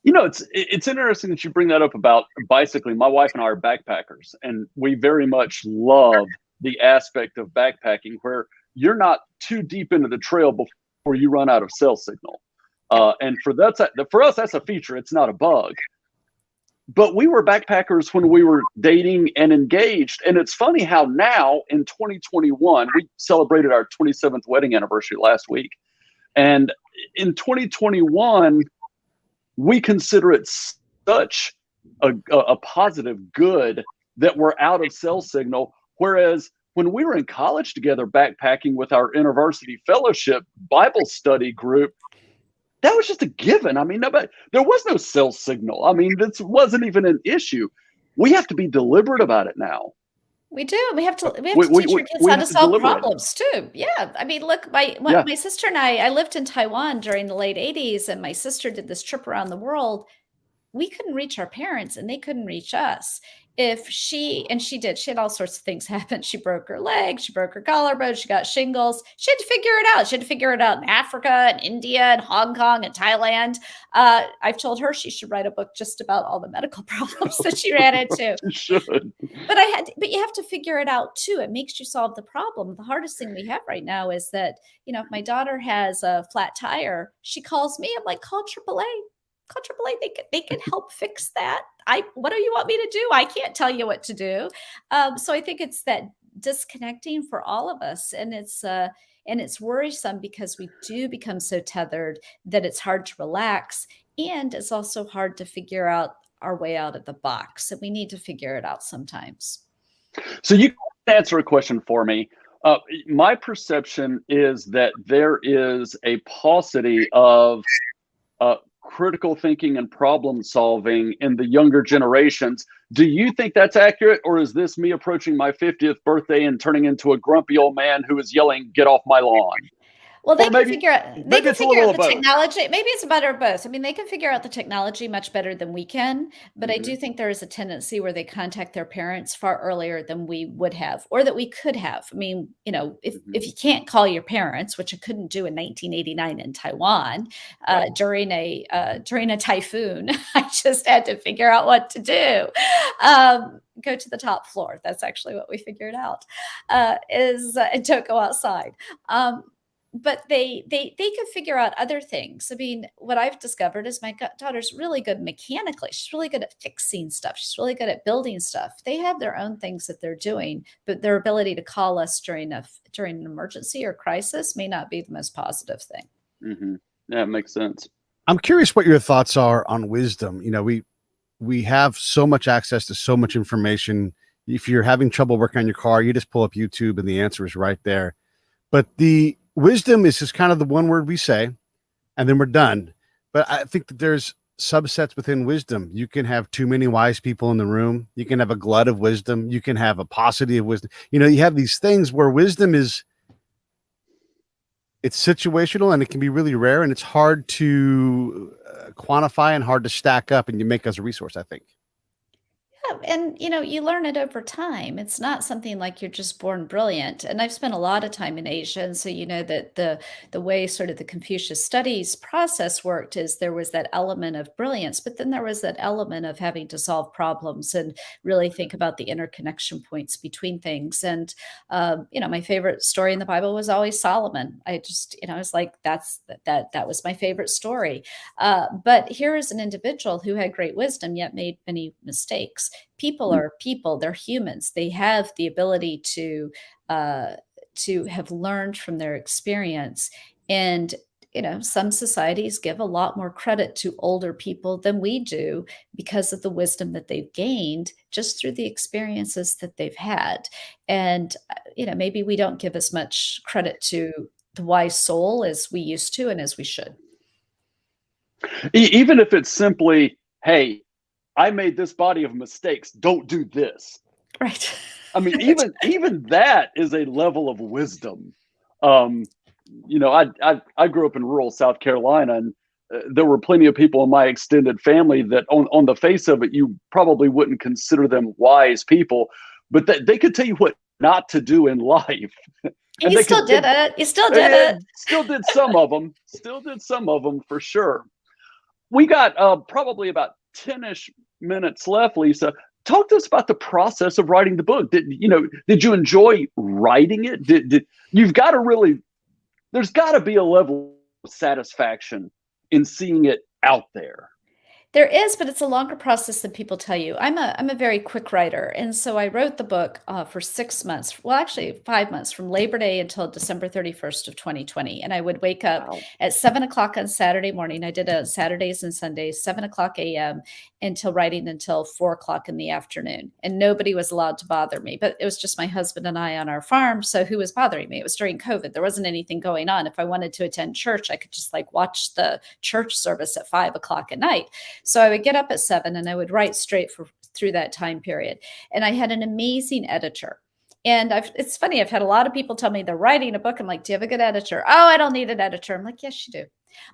It's interesting that you bring that up about bicycling. My wife and I are backpackers, and we very much love the aspect of backpacking where you're not too deep into the trail before you run out of cell signal. And for us, that's a feature. It's not a bug. But we were backpackers when we were dating and engaged. And it's funny how now in 2021, we celebrated our 27th wedding anniversary last week. And in 2021, we consider it such a positive good that we're out of cell signal. Whereas when we were in college together backpacking with our InterVarsity Fellowship Bible study group, that was just a given. I mean, there was no cell signal. I mean, this wasn't even an issue. We have to be deliberate about it now. We do. We have to teach our kids how to solve problems too. Yeah. I mean, look, my sister and I lived in Taiwan during the late 80s, and my sister did this trip around the world. We couldn't reach our parents and they couldn't reach us. if she, and she did, she had all sorts of things happen. She broke her leg, she broke her collarbone, she got shingles. She had to figure it out. She had to figure it out in Africa and India and Hong Kong and Thailand. I've told her she should write a book just about all the medical problems that she ran into. You should. But you have to figure it out too. It makes you solve the problem. The hardest thing we have right now is that, if my daughter has a flat tire, she calls me. I'm like, call AAA. Call AAA. They can help fix that. What do you want me to do? I can't tell you what to do. So I think it's that disconnecting for all of us, and it's worrisome because we do become so tethered that it's hard to relax, and it's also hard to figure out our way out of the box. And we need to figure it out sometimes. So you can answer a question for me. My perception is that there is a paucity of critical thinking and problem solving in the younger generations. Do you think that's accurate, or is this me approaching my 50th birthday and turning into a grumpy old man who is yelling, "Get off my lawn"? Well, they Or can figure out the both. technology. Maybe it's better both. I mean, they can figure out the technology much better than we can, but I do think there is a tendency where they contact their parents far earlier than we would have, or that we could have. I mean, if you can't call your parents, which I couldn't do in 1989 in Taiwan, during a typhoon, I just had to figure out what to do. Go to the top floor. That's actually what we figured out. And don't go outside. But they can figure out other things. I mean, what I've discovered is my daughter's really good mechanically. She's really good at fixing stuff. She's really good at building stuff. They have their own things that they're doing, but their ability to call us during an emergency or crisis may not be the most positive thing. Mm-hmm. Yeah, it makes sense. I'm curious what your thoughts are on wisdom. We have so much access to so much information. If you're having trouble working on your car, you just pull up YouTube and the answer is right there. But the wisdom is just kind of the one word we say, and then we're done. But I think that there's subsets within wisdom. You can have too many wise people in the room. You can have a glut of wisdom. You can have a paucity of wisdom. You have these things where wisdom it's situational, and it can be really rare, and it's hard to quantify and hard to stack up, and you make as a resource, I think. And you learn it over time. It's not something like you're just born brilliant. And I've spent a lot of time in Asia, and so that the way sort of the Confucius studies process worked is there was that element of brilliance, but then there was that element of having to solve problems and really think about the interconnection points between things. And my favorite story in the Bible was always Solomon. I just I was like, that was my favorite story. But here is an individual who had great wisdom yet made many mistakes. People are people. They're humans. They have the ability to have learned from their experience. And some societies give a lot more credit to older people than we do because of the wisdom that they've gained just through the experiences that they've had. And maybe we don't give as much credit to the wise soul as we used to and as we should. Even if it's simply, hey, I made this body of mistakes. Don't do this. Right. I mean, even that is a level of wisdom. I grew up in rural South Carolina, and there were plenty of people in my extended family that on the face of it, you probably wouldn't consider them wise people, but they could tell you what not to do in life. And you still did it. You still did it. Still did some of them. Still did some of them for sure. We got probably about 10-ish minutes left, Lisa. Talk to us about the process of writing the book. Did you enjoy writing it? There's got to be a level of satisfaction in seeing it out there. There is, but it's a longer process than people tell you. I'm a very quick writer, and so I wrote the book for 6 months. Well, actually 5 months, from Labor Day until December 31st of 2020. And I would wake up at 7:00 on Saturday morning. I did it on Saturdays and Sundays, 7:00 a.m. until 4:00 in the afternoon. And nobody was allowed to bother me. But it was just my husband and I on our farm. So who was bothering me? It was during COVID. There wasn't anything going on. If I wanted to attend church, I could just watch the church service at 5:00 at night. So I would get up at 7 and I would write straight through that time period. And I had an amazing editor. And it's funny, I've had a lot of people tell me they're writing a book. I'm like, do you have a good editor? Oh, I don't need an editor. I'm like, yes, you do.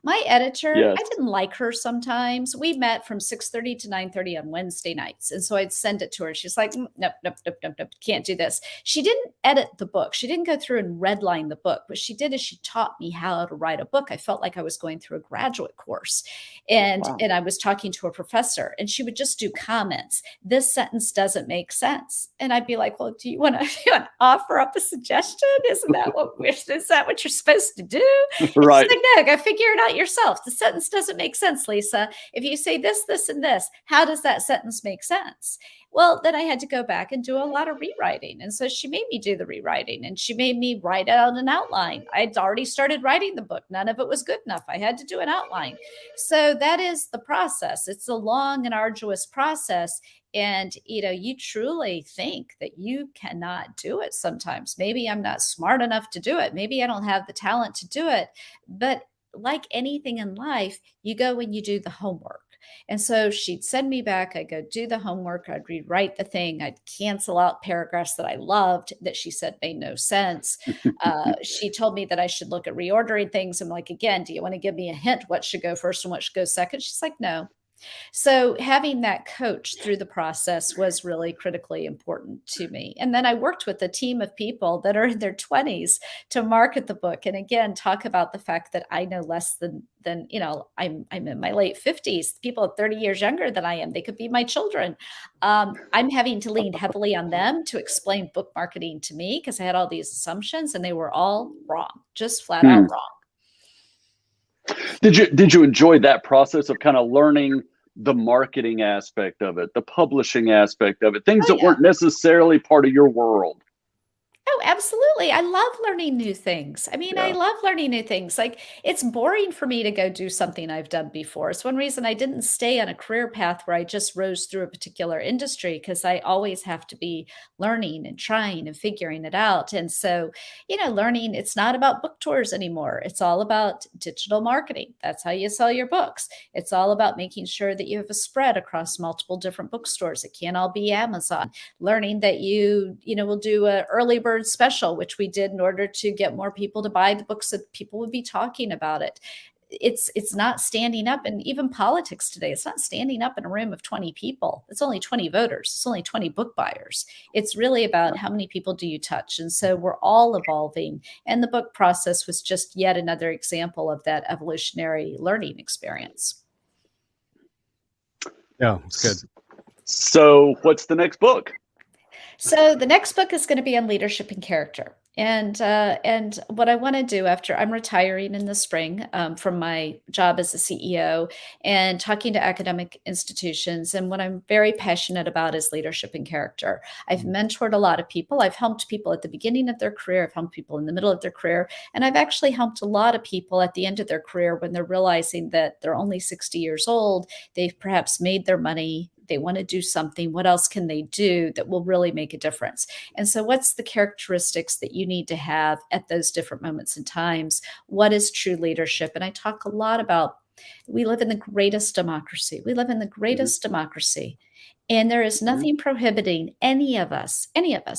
My editor, I Yes. didn't like her sometimes. We met from 6:30 to 9:30 on Wednesday nights. And so I'd send it to her. She's like, nope, nope, nope, nope, nope, can't do this. She didn't edit the book. She didn't go through and redline the book. What she did is she taught me how to write a book. I felt like I was going through a graduate course. Wow. And I was talking to a professor, and she would just do comments. This sentence doesn't make sense. And I'd be like, well, do you want to offer up a suggestion? Is that what you're supposed to do? And she's Right. like, no, go figure it out yourself. The sentence doesn't make sense, Lisa. If you say this, this, and this, how does that sentence make sense? Well, then I had to go back and do a lot of rewriting. And so she made me do the rewriting, and she made me write out an outline. I'd already started writing the book. None of it was good enough. I had to do an outline. So that is the process. It's a long and arduous process. And you truly think that you cannot do it sometimes. Maybe I'm not smart enough to do it. Maybe I don't have the talent to do it. But like anything in life, you go and you do the homework. And so she'd send me back. I'd go do the homework. I'd rewrite the thing. I'd cancel out paragraphs that I loved that she said made no sense. She told me that I should look at reordering things. I'm like, again, do you want to give me a hint what should go first and what should go second? She's like, no. So having that coach through the process was really critically important to me. And then I worked with a team of people that are in their 20s to market the book. And again, talk about the fact that I know less than I'm in my late 50s. People are 30 years younger than I am. They could be my children. I'm having to lean heavily on them to explain book marketing to me because I had all these assumptions and they were all wrong, just flat out wrong. Did you enjoy that process of kind of learning the marketing aspect of it, the publishing aspect of it, things that weren't necessarily part of your world? Oh, absolutely. I love learning new things. I mean, I Yeah. love learning new things. Like, it's boring for me to go do something I've done before. It's one reason I didn't stay on a career path where I just rose through a particular industry because I always have to be learning and trying and figuring it out. And so, learning, it's not about book tours anymore. It's all about digital marketing. That's how you sell your books. It's all about making sure that you have a spread across multiple different bookstores. It can't all be Amazon. Learning that will do an early bird special, which we did in order to get more people to buy the books that people would be talking about it. It's not standing up, and even politics today, it's not standing up in a room of 20 people. It's only 20 voters. It's only 20 book buyers. It's really about how many people do you touch. And so we're all evolving. And the book process was just yet another example of that evolutionary learning experience. Yeah, it's good. So what's the next book? So the next book is going to be on leadership and character. And what I want to do after I'm retiring in the spring from my job as a CEO and talking to academic institutions. And what I'm very passionate about is leadership and character. I've mentored a lot of people. I've helped people at the beginning of their career. I've helped people in the middle of their career. And I've actually helped a lot of people at the end of their career when they're realizing that they're only 60 years old. They've perhaps made their money. They want to do something. What else can they do that will really make a difference? And so what's the characteristics that you need to have at those different moments and times? What is true leadership? And I talk a lot about, we live in the greatest democracy. We live in the greatest democracy. And there is nothing prohibiting any of us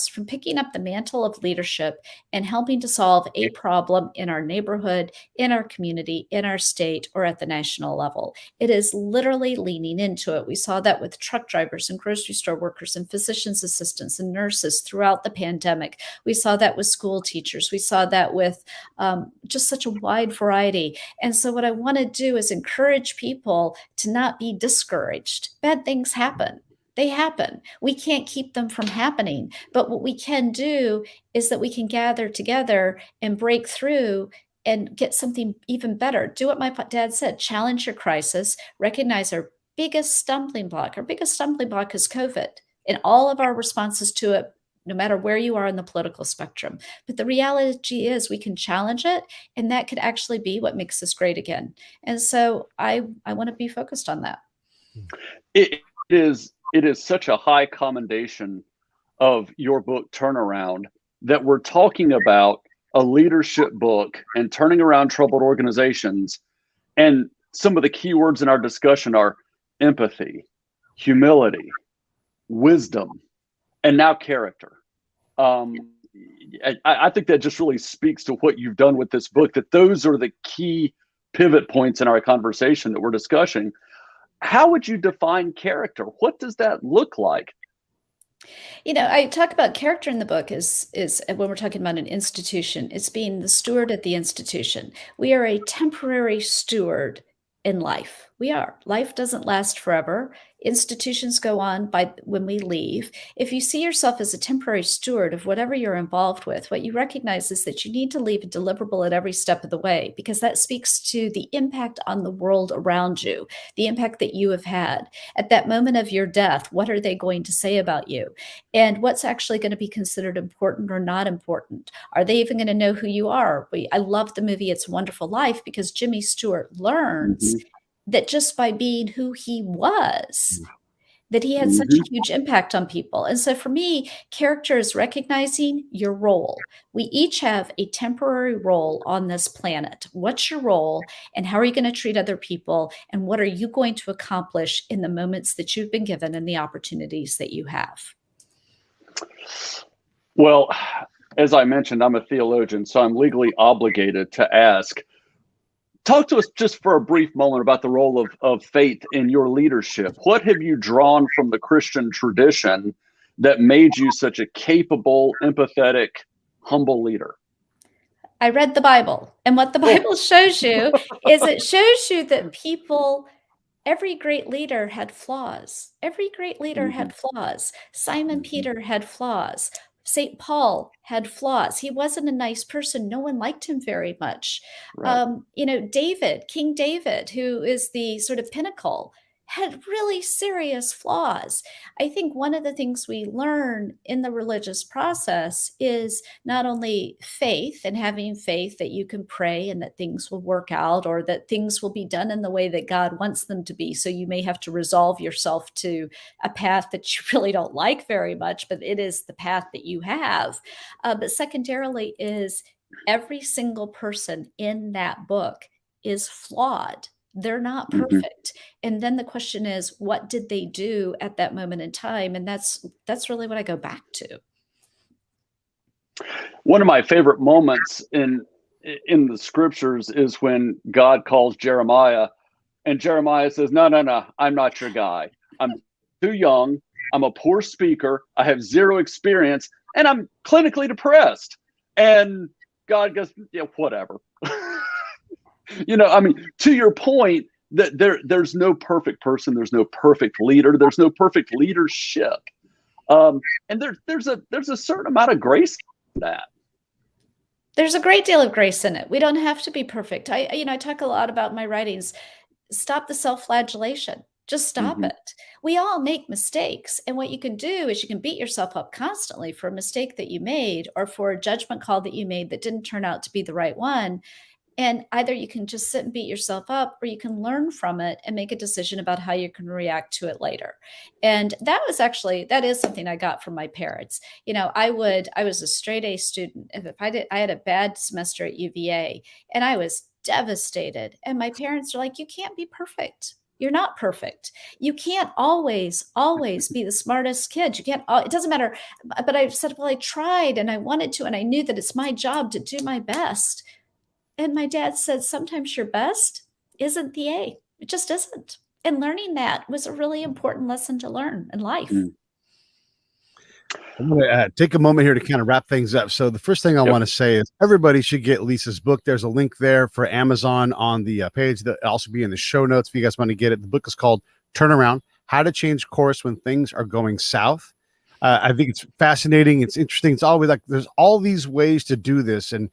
from picking up the mantle of leadership and helping to solve a problem in our neighborhood, in our community, in our state, or at the national level. It is literally leaning into it. We saw that with truck drivers and grocery store workers and physician's assistants and nurses throughout the pandemic. We saw that with school teachers. We saw that with just such a wide variety. And so what I want to do is encourage people to not be discouraged. Bad things happen. They happen. We can't keep them from happening. But what we can do is that we can gather together and break through and get something even better. Do what my dad said, challenge your crisis, recognize our biggest stumbling block. Our biggest stumbling block is COVID and all of our responses to it, no matter where you are in the political spectrum. But the reality is we can challenge it, and that could actually be what makes us great again. And so I want to be focused on that. It is such a high commendation of your book Turnaround that we're talking about a leadership book and turning around troubled organizations. And some of the key words in our discussion are empathy, humility, wisdom, and now character. I think that just really speaks to what you've done with this book, that those are the key pivot points in our conversation that we're discussing. How would you define character? What does that look like? I talk about character in the book is when we're talking about an institution, it's being the steward at the institution. We are a temporary steward in life. We are. Life doesn't last forever. Institutions go on by when we leave. If you see yourself as a temporary steward of whatever you're involved with, what you recognize is that you need to leave a deliverable at every step of the way, because that speaks to the impact on the world around you, the impact that you have had. At that moment of your death, what are they going to say about you? And what's actually going to be considered important or not important? Are they even going to know who you are? I love the movie It's a Wonderful Life, because Jimmy Stewart learns that just by being who he was, that he had such a huge impact on people. And so for me, character is recognizing your role. We each have a temporary role on this planet. What's your role, and how are you going to treat other people, and what are you going to accomplish in the moments that you've been given and the opportunities that you have? Well, as I mentioned, I'm a theologian, so I'm legally obligated to ask. Talk to us just for a brief moment about the role of faith in your leadership. What have you drawn from the Christian tradition that made you such a capable, empathetic, humble leader? I read the Bible, and what the Bible shows you is it shows you that every great leader had flaws. Every great leader had flaws. Simon Peter had flaws. St. Paul had flaws. He wasn't a nice person. No one liked him very much. Right. King David, who is the sort of pinnacle, had really serious flaws. I think one of the things we learn in the religious process is not only faith and having faith that you can pray and that things will work out, or that things will be done in the way that God wants them to be. So you may have to resolve yourself to a path that you really don't like very much, but it is the path that you have. But secondarily is every single person in that book is flawed. They're not perfect. And then the question is, what did they do at that moment in time? And that's really what I go back to. One of my favorite moments in the scriptures is when God calls Jeremiah, and Jeremiah says, no, I'm not your guy. I'm too young. I'm a poor speaker. I have zero experience, and I'm clinically depressed. And God goes, yeah, whatever. To your point, that there's no perfect person, there's no perfect leader, there's no perfect leadership, and there's a certain amount of grace in that. There's a great deal of grace in it. We don't have to be perfect. I talk a lot about my writings. Stop the self-flagellation. Just stop it. We all make mistakes. And what you can do is you can beat yourself up constantly for a mistake that you made, or for a judgment call that you made that didn't turn out to be the right one. And either you can just sit and beat yourself up, or you can learn from it and make a decision about how you can react to it later. And that is something I got from my parents. I was a straight A student. If I had a bad semester at UVA, and I was devastated. And my parents are like, you can't be perfect. You're not perfect. You can't always be the smartest kid. You can't, it doesn't matter. But I said, well, I tried and I wanted to, and I knew that it's my job to do my best. And my dad said, sometimes your best isn't the A. It just isn't. And learning that was a really important lesson to learn in life. I'm going to take a moment here to kind of wrap things up. So the first thing I want to say is everybody should get Lisa's book. There's a link there for Amazon on the page. That'll also be in the show notes if you guys want to get it. The book is called Turnaround: How to Change Course When Things Are Going South. I think it's fascinating. It's interesting. It's always like there's all these ways to do this, and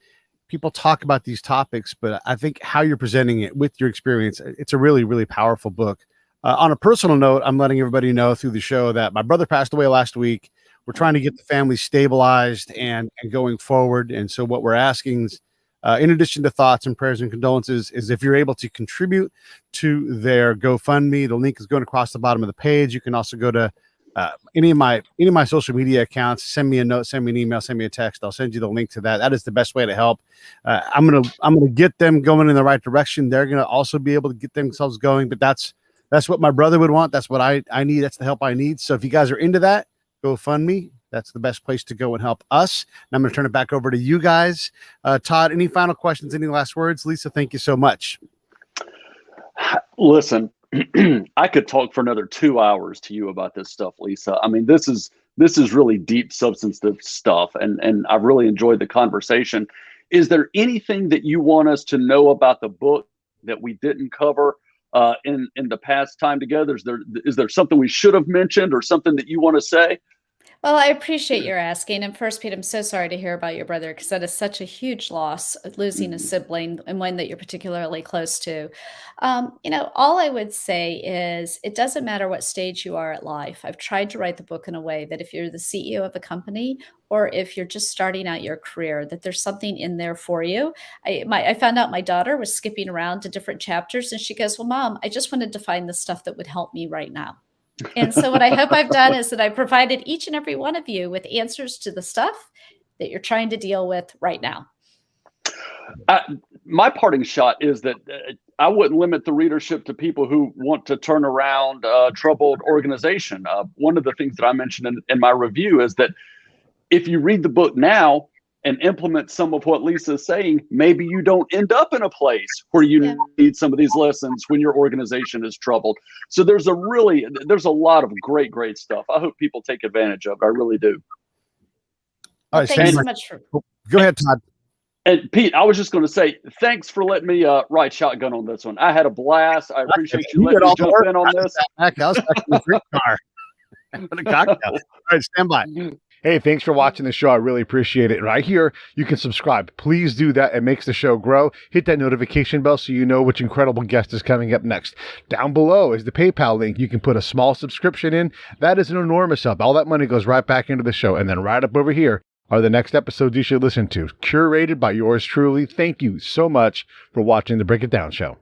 people talk about these topics, but I think how you're presenting it with your experience, it's a really, really powerful book. On a personal note, I'm letting everybody know through the show that my brother passed away last week. We're trying to get the family stabilized and going forward. And so what we're asking is, in addition to thoughts and prayers and condolences, is if you're able to contribute to their GoFundMe, the link is going across the bottom of the page. You can also go to any of my social media accounts, send me a note, send me an email, send me a text. I'll send you the link to that. That is the best way to help. I'm gonna get them going in the right direction. They're gonna also be able to get themselves going. But that's what my brother would want. That's what I need. That's the help I need. So if you guys are into that, GoFundMe. That's the best place to go and help us. And I'm going to turn it back over to you guys. Todd, any final questions? Any last words? Lisa, thank you so much. Listen, I could talk for another 2 hours to you about this stuff, Lisa. I mean, this is really deep, substantive stuff, and I've really enjoyed the conversation. Is there anything that you want us to know about the book that we didn't cover in the past time together? Is there something we should have mentioned, or something that you want to say? Well, I appreciate your asking. And first, Pete, I'm so sorry to hear about your brother because that is such a huge loss, losing a Mhm. sibling and one that you're particularly close to. All I would say is it doesn't matter what stage you are at life. I've tried to write the book in a way that if you're the CEO of a company or if you're just starting out your career, that there's something in there for you. I found out my daughter was skipping around to different chapters and she goes, "Well, Mom, I just wanted to find the stuff that would help me right now." And so what I hope I've done is that I provided each and every one of you with answers to the stuff that you're trying to deal with right now. I, my parting shot is that I wouldn't limit the readership to people who want to turn around troubled organization. One of the things that I mentioned in my review is that if you read the book now and implement some of what Lisa is saying, maybe you don't end up in a place where Yeah. you need some of these lessons when your organization is troubled. So there's a lot of great stuff. I hope people take advantage of it. I really do. All Well, right, thanks stand so by. much for Go ahead, Todd. And Pete, I was just going to say, thanks for letting me ride shotgun on this one. I had a blast. I appreciate you You did letting me all the jump work. in on I just this. sat back. I was back in the drink car with a cocktail. All right, stand by. Hey, thanks for watching the show. I really appreciate it. Right here, you can subscribe. Please do that. It makes the show grow. Hit that notification bell so you know which incredible guest is coming up next. Down below is the PayPal link. You can put a small subscription in. That is an enormous help. All that money goes right back into the show. And then right up over here are the next episodes you should listen to, curated by yours truly. Thank you so much for watching the Break It Down Show.